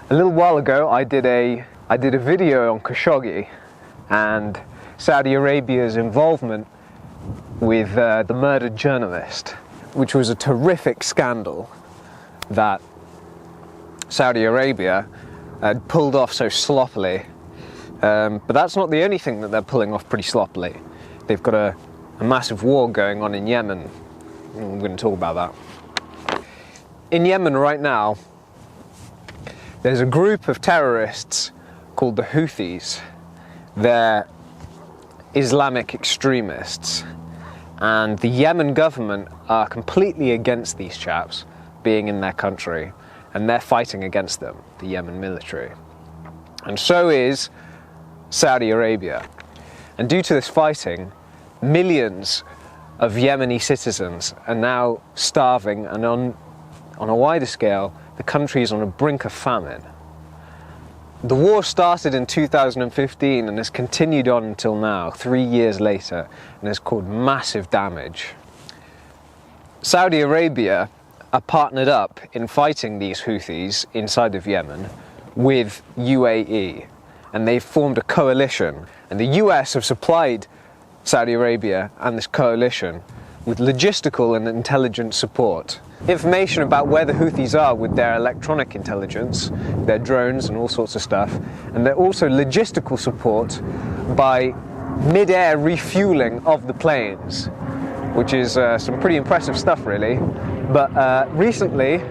A little while ago I did a video on Khashoggi and Saudi Arabia's involvement with the murdered journalist, which was a terrific scandal that Saudi Arabia had pulled off so sloppily. But that's not the only thing that they're pulling off pretty sloppily. They've got a massive war going on in Yemen. We're going to talk about that. In Yemen right now, there's a group of terrorists called the Houthis. They're Islamic extremists, and the Yemen government are completely against these chaps being in their country, and they're fighting against them, the Yemen military. And so is Saudi Arabia. And due to this fighting, millions of Yemeni citizens are now starving, and on a wider scale, the country is on the brink of famine. The war started in 2015 and has continued on until now, 3 years later, and has caused massive damage. Saudi Arabia are partnered up in fighting these Houthis inside of Yemen with UAE, and they've formed a coalition. And the US have supplied Saudi Arabia and this coalition with logistical and intelligence support. Information about where the Houthis are with their electronic intelligence, their drones and all sorts of stuff, and they're also logistical support by mid-air refueling of the planes, which is some pretty impressive stuff really. But recently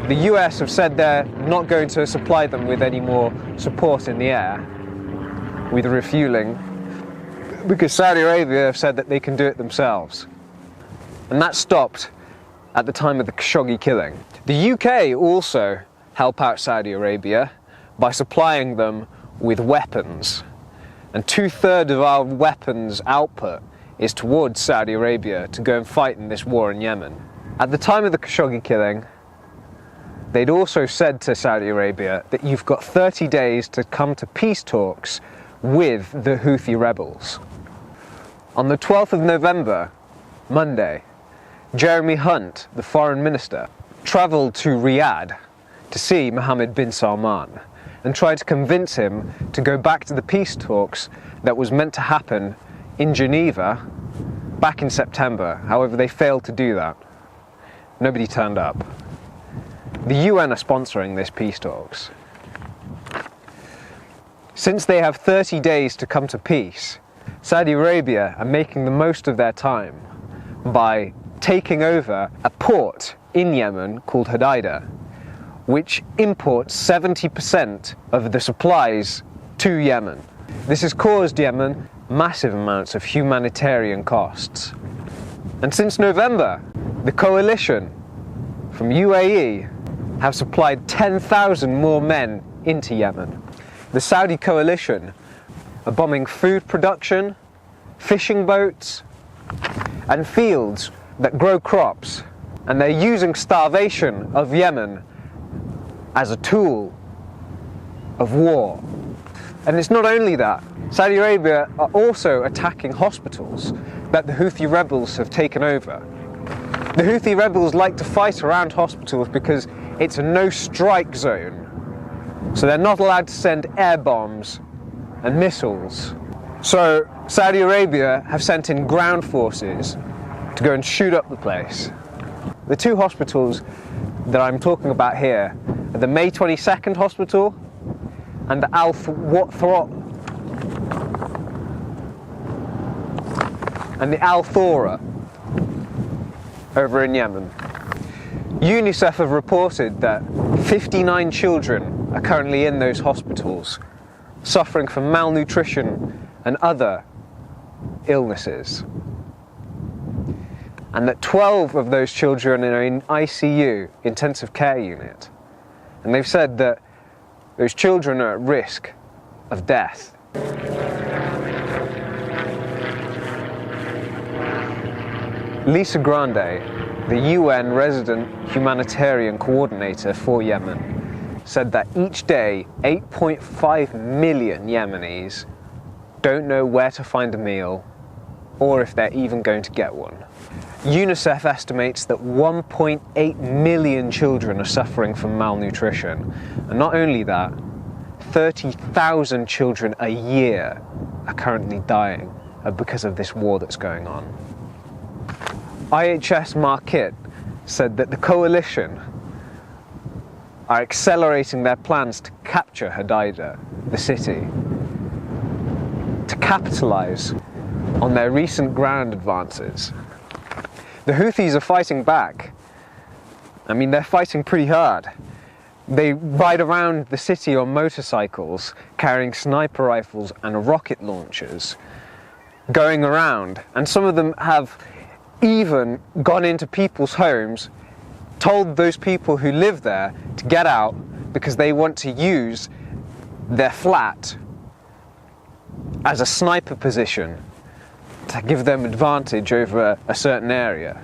the US have said they're not going to supply them with any more support in the air with refueling, because Saudi Arabia have said that they can do it themselves. And that stopped at the time of the Khashoggi killing. The UK also help out Saudi Arabia by supplying them with weapons. And 2/3 of our weapons output is towards Saudi Arabia to go and fight in this war in Yemen. At the time of the Khashoggi killing, they'd also said to Saudi Arabia that you've got 30 days to come to peace talks with the Houthi rebels. On the 12th of November, Monday, Jeremy Hunt, the foreign minister, travelled to Riyadh to see Mohammed bin Salman and tried to convince him to go back to the peace talks that was meant to happen in Geneva back in September. However, they failed to do that. Nobody turned up. The UN are sponsoring this peace talks. Since they have 30 days to come to peace, Saudi Arabia are making the most of their time by taking over a port in Yemen called Hodeidah, which imports 70% of the supplies to Yemen. This has caused Yemen massive amounts of humanitarian costs. And since November, the coalition from UAE have supplied 10,000 more men into Yemen. The Saudi coalition are bombing food production, fishing boats, and fields that grow crops, and they're using starvation of Yemen as a tool of war. And it's not only that. Saudi Arabia are also attacking hospitals that the Houthi rebels have taken over. The Houthi rebels like to fight around hospitals because it's a no-strike zone. So they're not allowed to send air bombs and missiles. So Saudi Arabia have sent in ground forces to go and shoot up the place. The two hospitals that I'm talking about here are the May 22nd hospital and the Al Thora over in Yemen. UNICEF have reported that 59 children are currently in those hospitals, suffering from malnutrition and other illnesses. And that 12 of those children are in ICU, intensive care unit. And they've said that those children are at risk of death. Lisa Grande, the UN resident humanitarian coordinator for Yemen, said that each day 8.5 million Yemenis don't know where to find a meal or if they're even going to get one. UNICEF estimates that 1.8 million children are suffering from malnutrition. And not only that, 30,000 children a year are currently dying because of this war that's going on. IHS Markit said that the coalition are accelerating their plans to capture Hodeidah, the city, to capitalize on their recent ground advances. The Houthis are fighting back. I mean, they're fighting pretty hard. They ride around the city on motorcycles, carrying sniper rifles and rocket launchers, going around. And some of them have even gone into people's homes, told those people who live there to get out because they want to use their flat as a sniper position to give them advantage over a certain area.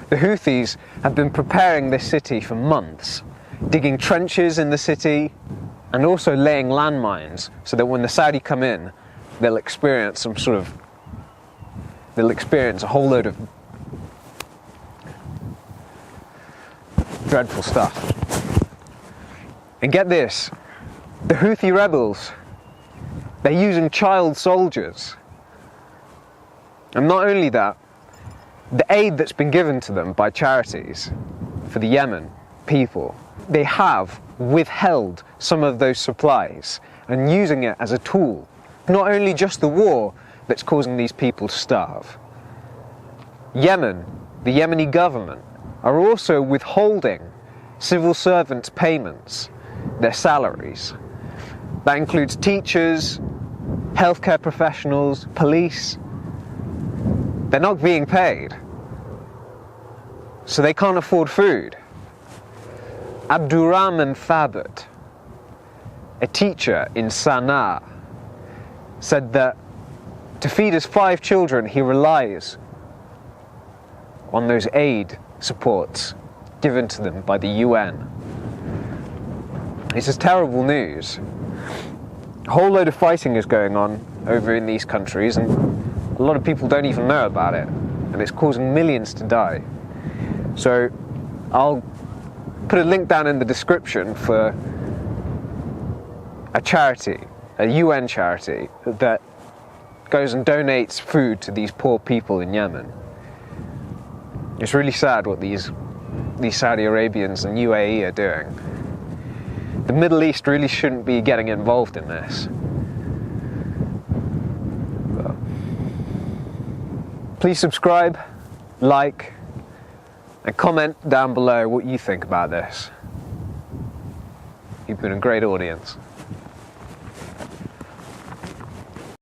The Houthis have been preparing this city for months, digging trenches in the city and also laying landmines so that when the Saudi come in, they'll experience a whole load of dreadful stuff. And get this, the Houthi rebels, they're using child soldiers. And not only that, the aid that's been given to them by charities for the Yemen people, they have withheld some of those supplies and using it as a tool. Not only just the war that's causing these people to starve. Yemen, the Yemeni government, are also withholding civil servants' payments, their salaries. That includes teachers, healthcare professionals, police. They're not being paid, so they can't afford food. Abdurrahman Thabit, a teacher in Sana'a, said that to feed his 5 children, he relies on those aid supports given to them by the UN. This is terrible news. A whole load of fighting is going on over in these countries, and a lot of people don't even know about it, and it's causing millions to die. So I'll put a link down in the description for a charity, a UN charity, that goes and donates food to these poor people in Yemen. It's really sad what these Saudi Arabians and UAE are doing. The Middle East really shouldn't be getting involved in this. But please subscribe, like, and comment down below what you think about this. You've been a great audience.